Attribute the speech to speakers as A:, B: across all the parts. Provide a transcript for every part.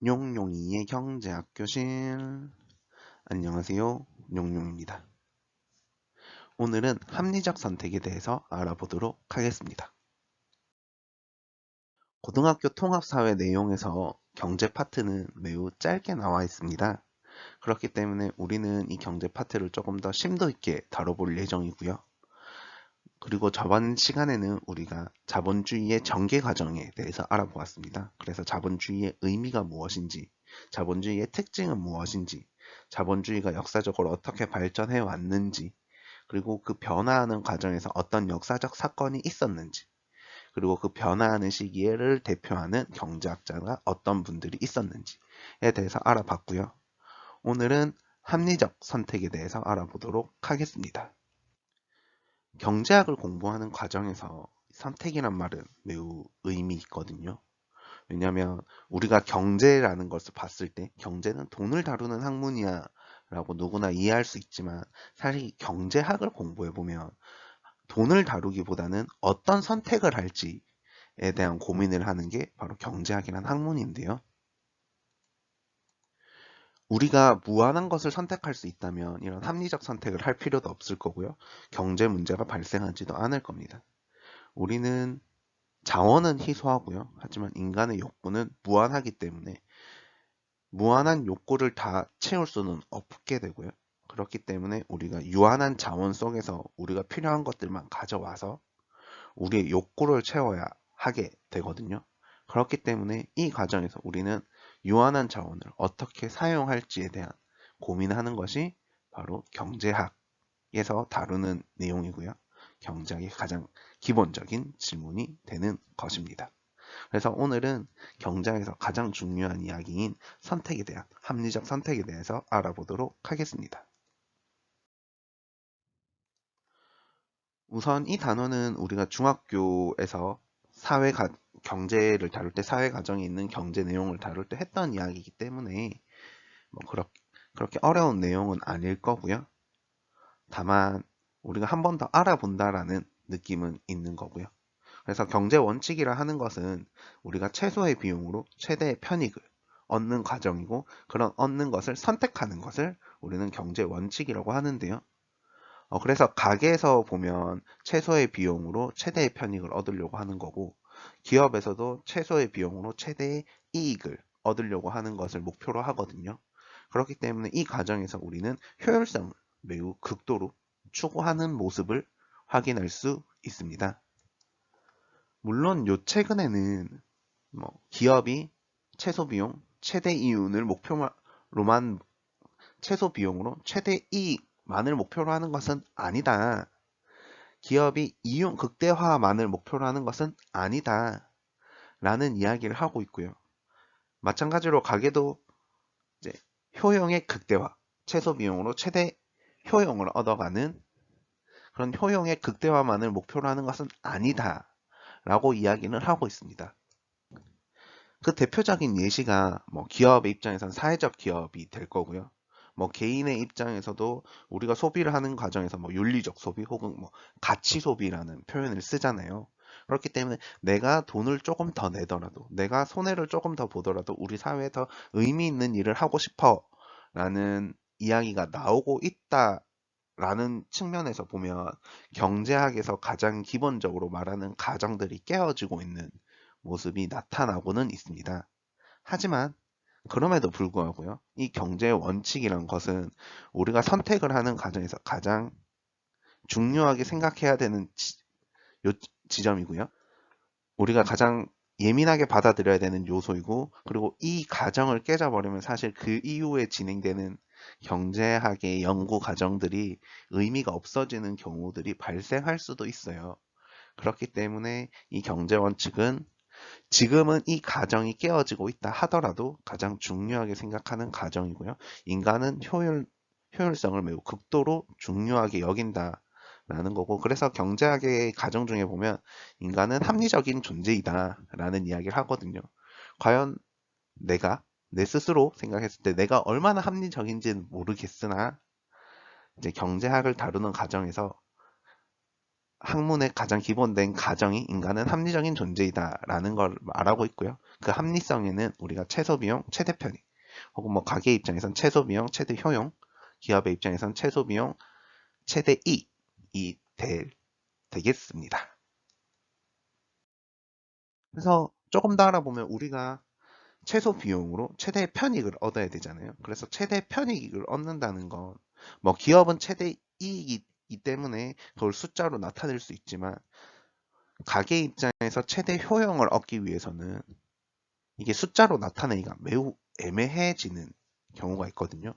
A: 용용이의 경제학 교실. 안녕하세요. 용용입니다. 오늘은 합리적 선택에 대해서 알아보도록 하겠습니다. 고등학교 통합사회 내용에서 경제 파트는 매우 짧게 나와 있습니다. 그렇기 때문에 우리는 이 경제 파트를 조금 더 심도 있게 다뤄볼 예정이고요. 그리고 저번 시간에는 우리가 자본주의의 전개 과정에 대해서 알아보았습니다. 그래서 자본주의의 의미가 무엇인지, 자본주의의 특징은 무엇인지, 자본주의가 역사적으로 어떻게 발전해 왔는지, 그리고 그 변화하는 과정에서 어떤 역사적 사건이 있었는지, 그리고 그 변화하는 시기를 대표하는 경제학자가 어떤 분들이 있었는지에 대해서 알아봤고요. 오늘은 합리적 선택에 대해서 알아보도록 하겠습니다. 경제학을 공부하는 과정에서 선택이란 말은 매우 의미 있거든요. 왜냐하면 우리가 경제라는 것을 봤을 때 경제는 돈을 다루는 학문이야 라고 누구나 이해할 수 있지만 사실 경제학을 공부해 보면 돈을 다루기보다는 어떤 선택을 할지에 대한 고민을 하는 게 바로 경제학이라는 학문인데요. 우리가 무한한 것을 선택할 수 있다면 이런 합리적 선택을 할 필요도 없을 거고요. 경제 문제가 발생하지도 않을 겁니다. 우리는 자원은 희소하고요. 하지만 인간의 욕구는 무한하기 때문에 무한한 욕구를 다 채울 수는 없게 되고요. 그렇기 때문에 우리가 유한한 자원 속에서 우리가 필요한 것들만 가져와서 우리의 욕구를 채워야 하게 되거든요. 그렇기 때문에 이 과정에서 우리는 유한한 자원을 어떻게 사용할지에 대한 고민하는 것이 바로 경제학에서 다루는 내용이고요. 경제학의 가장 기본적인 질문이 되는 것입니다. 그래서 오늘은 경제학에서 가장 중요한 이야기인 선택에 대한 합리적 선택에 대해서 알아보도록 하겠습니다. 우선 이 단어는 우리가 중학교에서 경제를 다룰 때 사회 과정에 있는 경제 내용을 다룰 때 했던 이야기이기 때문에 뭐 그렇게 어려운 내용은 아닐 거고요. 다만 우리가 한 번 더 알아본다라는 느낌은 있는 거고요. 그래서 경제 원칙이라 하는 것은 우리가 최소의 비용으로 최대의 편익을 얻는 과정이고 그런 얻는 것을 선택하는 것을 우리는 경제 원칙이라고 하는데요. 그래서 가게에서 보면 최소의 비용으로 최대의 편익을 얻으려고 하는 거고 기업에서도 최소의 비용으로 최대의 이익을 얻으려고 하는 것을 목표로 하거든요. 그렇기 때문에 이 과정에서 우리는 효율성을 매우 극도로 추구하는 모습을 확인할 수 있습니다. 물론 요 최근에는 기업이 최소 비용, 최대 이윤을 목표로만 최소 비용으로 최대 이익만을 목표로 하는 것은 아니다. 기업이 이윤 극대화만을 목표로 하는 것은 아니다. 라는 이야기를 하고 있고요. 마찬가지로 가게도 이제 효용의 극대화, 최소 비용으로 최대 효용을 얻어가는 그런 효용의 극대화만을 목표로 하는 것은 아니다. 라고 이야기를 하고 있습니다. 그 대표적인 예시가 기업의 입장에서는 사회적 기업이 될 거고요. 개인의 입장에서도 우리가 소비를 하는 과정에서 윤리적 소비 혹은 가치 소비라는 표현을 쓰잖아요. 그렇기 때문에 내가 돈을 조금 더 내더라도 내가 손해를 조금 더 보더라도 우리 사회에 더 의미 있는 일을 하고 싶어 라는 이야기가 나오고 있다라는 측면에서 보면 경제학에서 가장 기본적으로 말하는 가정들이 깨어지고 있는 모습이 나타나고는 있습니다. 하지만 그럼에도 불구하고요. 이 경제의 원칙이란 것은 우리가 선택을 하는 과정에서 가장 중요하게 생각해야 되는 지점이고요. 우리가 가장 예민하게 받아들여야 되는 요소이고 그리고 이 과정을 깨져버리면 사실 그 이후에 진행되는 경제학의 연구 과정들이 의미가 없어지는 경우들이 발생할 수도 있어요. 그렇기 때문에 이 경제 원칙은 지금은 이 가정이 깨어지고 있다 하더라도 가장 중요하게 생각하는 가정이고요. 인간은 효율성을 매우 극도로 중요하게 여긴다라는 거고, 그래서 경제학의 가정 중에 보면 인간은 합리적인 존재이다라는 이야기를 하거든요. 과연 내 스스로 생각했을 때 내가 얼마나 합리적인지는 모르겠으나 이제 경제학을 다루는 과정에서 학문의 가장 기본된 가정이 인간은 합리적인 존재이다라는 걸 말하고 있고요. 그 합리성에는 우리가 최소 비용, 최대 편익, 혹은 뭐 가게 입장에선 최소 비용, 최대 효용, 기업의 입장에선 최소 비용, 최대 이익이 되겠습니다. 그래서 조금 더 알아보면 우리가 최소 비용으로 최대 편익을 얻어야 되잖아요. 그래서 최대 편익을 얻는다는 건 뭐 기업은 최대 이익이기 때문에 그걸 숫자로 나타낼 수 있지만 가게 입장에서 최대 효용을 얻기 위해서는 이게 숫자로 나타내기가 매우 애매해지는 경우가 있거든요.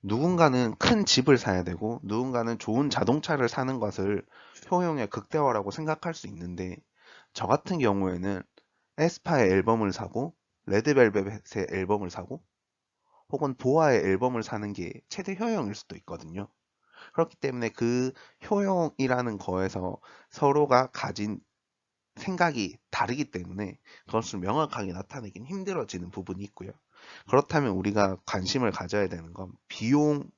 A: 누군가는 큰 집을 사야 되고 누군가는 좋은 자동차를 사는 것을 효용의 극대화라고 생각할 수 있는데 저 같은 경우에는 에스파의 앨범을 사고 레드벨벳의 앨범을 사고 혹은 보아의 앨범을 사는 게 최대 효용일 수도 있거든요. 그렇기 때문에 그 효용이라는 거에서 서로가 가진 생각이 다르기 때문에 그것을 명확하게 나타내긴 힘들어지는 부분이 있고요. 그렇다면 우리가 관심을 가져야 되는 건 비용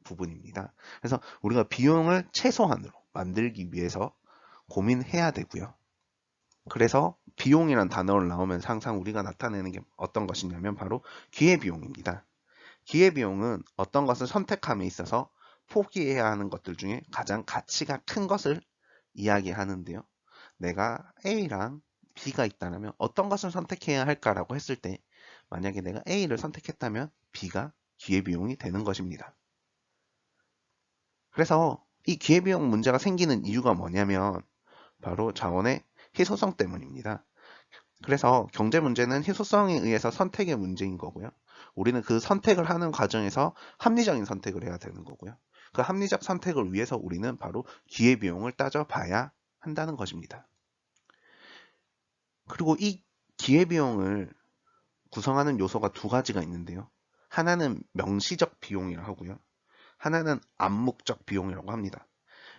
A: 부분입니다. 그래서 우리가 비용을 최소한으로 만들기 위해서 고민해야 되고요. 그래서 비용이란 단어를 나오면 항상 우리가 나타내는 게 어떤 것이냐면 바로 기회비용입니다. 기회비용은 어떤 것을 선택함에 있어서 포기해야 하는 것들 중에 가장 가치가 큰 것을 이야기하는데요. 내가 A랑 B가 있다면 어떤 것을 선택해야 할까라고 했을 때 만약에 내가 A를 선택했다면 B가 기회비용이 되는 것입니다. 그래서 이 기회비용 문제가 생기는 이유가 뭐냐면 바로 자원의 희소성 때문입니다. 그래서 경제 문제는 희소성에 의해서 선택의 문제인 거고요. 우리는 그 선택을 하는 과정에서 합리적인 선택을 해야 되는 거고요. 그 합리적 선택을 위해서 우리는 바로 기회비용을 따져봐야 한다는 것입니다. 그리고 이 기회비용을 구성하는 요소가 두 가지가 있는데요. 하나는 명시적 비용이라고 하고요. 하나는 암묵적 비용이라고 합니다.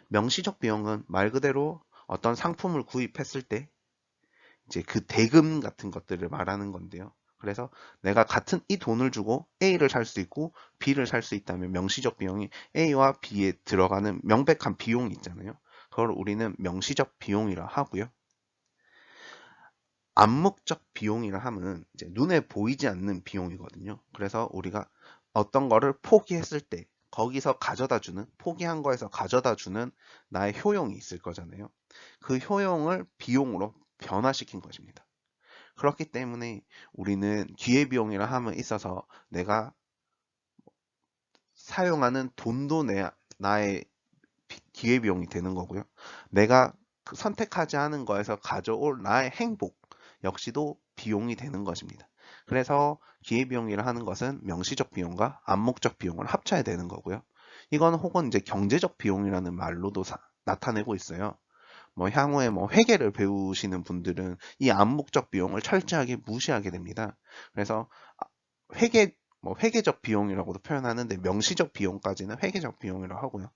A: 명시적 비용은 말 그대로 어떤 상품을 구입했을 때 이제 그 대금 같은 것들을 말하는 건데요. 그래서 내가 같은 이 돈을 주고 A를 살 수 있고 B를 살 수 있다면 명시적 비용이 A와 B에 들어가는 명백한 비용이 있잖아요. 그걸 우리는 명시적 비용이라 하고요. 암묵적 비용이라 하면 이제 눈에 보이지 않는 비용이거든요. 그래서 우리가 어떤 거를 포기했을 때 거기서 가져다 주는, 포기한 거에서 가져다 주는 나의 효용이 있을 거잖아요. 그 효용을 비용으로 변화시킨 것입니다. 그렇기 때문에 우리는 기회비용이라 함에 있어서 내가 사용하는 돈도 나의 기회비용이 되는 거고요. 내가 그 선택하지 않은 거에서 가져올 나의 행복 역시도 비용이 되는 것입니다. 그래서 기회비용이라 하는 것은 명시적 비용과 암묵적 비용을 합쳐야 되는 거고요. 이건 혹은 이제 경제적 비용이라는 말로도 나타내고 있어요. 뭐 향후에 뭐 회계를 배우시는 분들은 이 암묵적 비용을 철저하게 무시하게 됩니다. 그래서 회계 뭐 회계적 비용이라고도 표현하는데 명시적 비용까지는 회계적 비용이라고 하고요.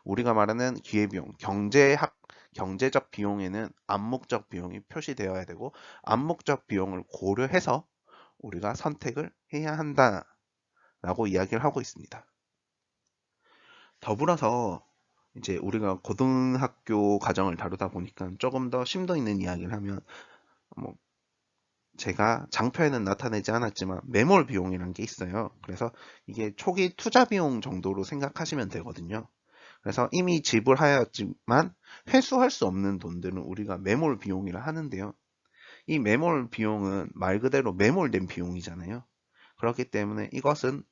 A: 우리가 말하는 기회비용, 경제적 비용에는 암묵적 비용이 표시되어야 되고 암묵적 비용을 고려해서 우리가 선택을 해야 한다라고 이야기를 하고 있습니다. 더불어서 이제 우리가 고등학교 과정을 다루다 보니까 조금 더 심도 있는 이야기를 하면 뭐 제가 장표에는 나타내지 않았지만 매몰 비용이라는 게 있어요. 그래서 이게 초기 투자 비용 정도로 생각하시면 되거든요. 그래서 이미 지불하였지만 회수할 수 없는 돈들은 우리가 매몰 비용이라 하는데요. 이 매몰 비용은 말 그대로 매몰된 비용이잖아요. 그렇기 때문에 이것은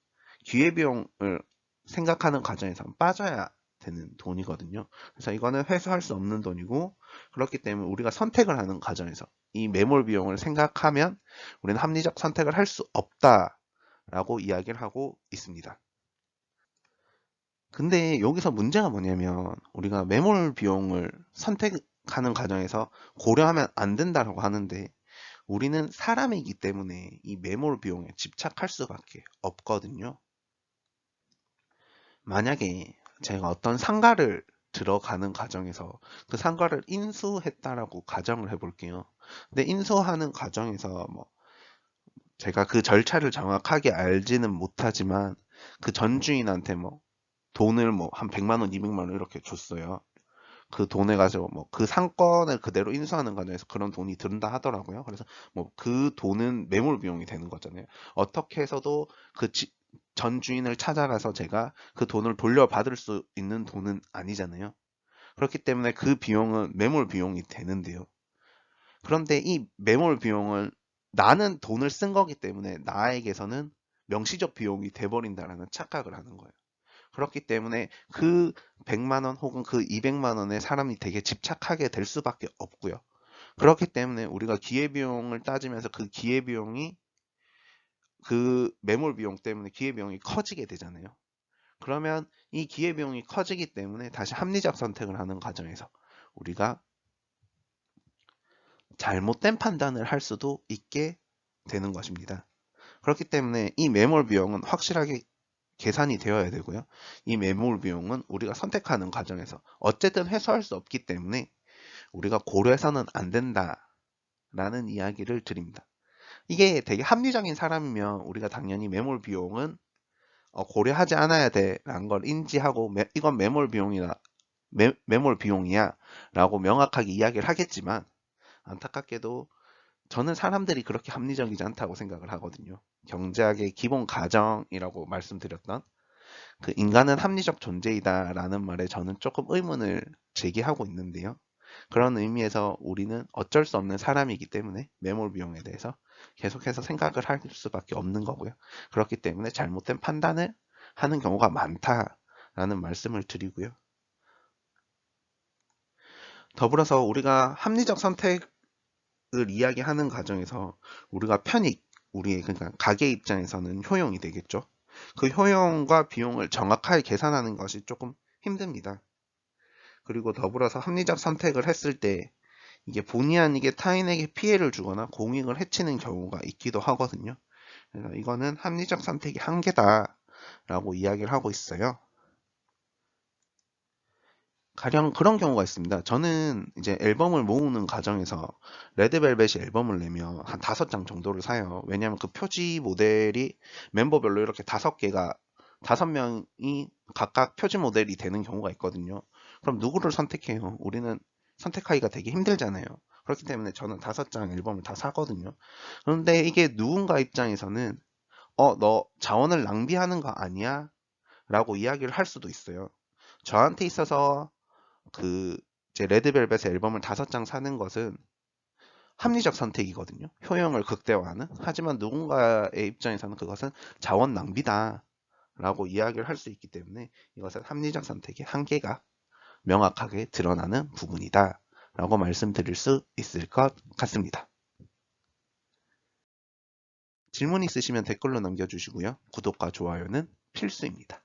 A: 기회비용을 생각하는 과정에서 빠져야 되는 돈이거든요. 그래서 이거는 회수할 수 없는 돈이고 그렇기 때문에 우리가 선택을 하는 과정에서 이 매몰 비용을 생각하면 우리는 합리적 선택을 할 수 없다라고 이야기를 하고 있습니다. 근데 여기서 문제가 뭐냐면 우리가 매몰 비용을 선택하는 과정에서 고려하면 안 된다고 하는데 우리는 사람이기 때문에 이 매몰 비용에 집착할 수밖에 없거든요. 만약에 제가 어떤 상가를 들어가는 과정에서 그 상가를 인수했다라고 가정을 해볼게요. 근데 인수하는 과정에서 뭐 제가 그 절차를 정확하게 알지는 못하지만 그 전주인한테 뭐 돈을 뭐 한 100만 원, 200만 원 이렇게 줬어요. 그 돈을 가지고 뭐 그 상권을 그대로 인수하는 과정에서 그런 돈이 든다 하더라고요. 그래서 뭐 그 돈은 매몰 비용이 되는 거잖아요. 어떻게 해서도 그 전 주인을 찾아가서 제가 그 돈을 돌려받을 수 있는 돈은 아니잖아요. 그렇기 때문에 그 비용은 매몰 비용이 되는데요. 그런데 이 매몰 비용을 나는 돈을 쓴 거기 때문에 나에게서는 명시적 비용이 돼버린다라는 착각을 하는 거예요. 그렇기 때문에 그 100만 원 혹은 그 200만 원에 사람이 되게 집착하게 될 수밖에 없고요. 그렇기 때문에 우리가 기회비용을 따지면서 그 기회비용이 그 매몰 비용 때문에 기회비용이 커지게 되잖아요. 그러면 이 기회비용이 커지기 때문에 다시 합리적 선택을 하는 과정에서 우리가 잘못된 판단을 할 수도 있게 되는 것입니다. 그렇기 때문에 이 매몰 비용은 확실하게 계산이 되어야 되고요. 이 매몰 비용은 우리가 선택하는 과정에서 어쨌든 회수할 수 없기 때문에 우리가 고려해서는 안 된다라는 이야기를 드립니다. 이게 되게 합리적인 사람이면 우리가 당연히 매몰 비용은 고려하지 않아야 돼라는 걸 인지하고 이건 매몰 비용이야 라고 명확하게 이야기를 하겠지만 안타깝게도 저는 사람들이 그렇게 합리적이지 않다고 생각을 하거든요. 경제학의 기본 가정이라고 말씀드렸던 그 인간은 합리적 존재이다라는 말에 저는 조금 의문을 제기하고 있는데요. 그런 의미에서 우리는 어쩔 수 없는 사람이기 때문에 매몰 비용에 대해서 계속해서 생각을 할 수밖에 없는 거고요. 그렇기 때문에 잘못된 판단을 하는 경우가 많다라는 말씀을 드리고요. 더불어서 우리가 합리적 선택을 이야기하는 과정에서 우리가 편익, 우리의 그러니까 가게 입장에서는 효용이 되겠죠. 그 효용과 비용을 정확하게 계산하는 것이 조금 힘듭니다. 그리고 더불어서 합리적 선택을 했을 때 이게 본의 아니게 타인에게 피해를 주거나 공익을 해치는 경우가 있기도 하거든요. 그래서 이거는 합리적 선택이 한계다라고 이야기를 하고 있어요. 가령 그런 경우가 있습니다. 저는 이제 앨범을 모으는 과정에서 레드벨벳이 앨범을 내면 한 5장 정도를 사요. 왜냐하면 그 표지 모델이 멤버별로 이렇게 5개가 5명이 각각 표지 모델이 되는 경우가 있거든요. 그럼 누구를 선택해요? 우리는 선택하기가 되게 힘들잖아요. 그렇기 때문에 저는 5장 앨범을 다 사거든요. 그런데 이게 누군가 입장에서는 너 자원을 낭비하는 거 아니야? 라고 이야기를 할 수도 있어요. 저한테 있어서 그 제 레드벨벳의 앨범을 5장 사는 것은 합리적 선택이거든요. 효용을 극대화하는. 하지만 누군가의 입장에서는 그것은 자원 낭비다 라고 이야기를 할 수 있기 때문에 이것은 합리적 선택의 한계가 명확하게 드러나는 부분이다 라고 말씀드릴 수 있을 것 같습니다. 질문 있으시면 댓글로 남겨주시고요. 구독과 좋아요는 필수입니다.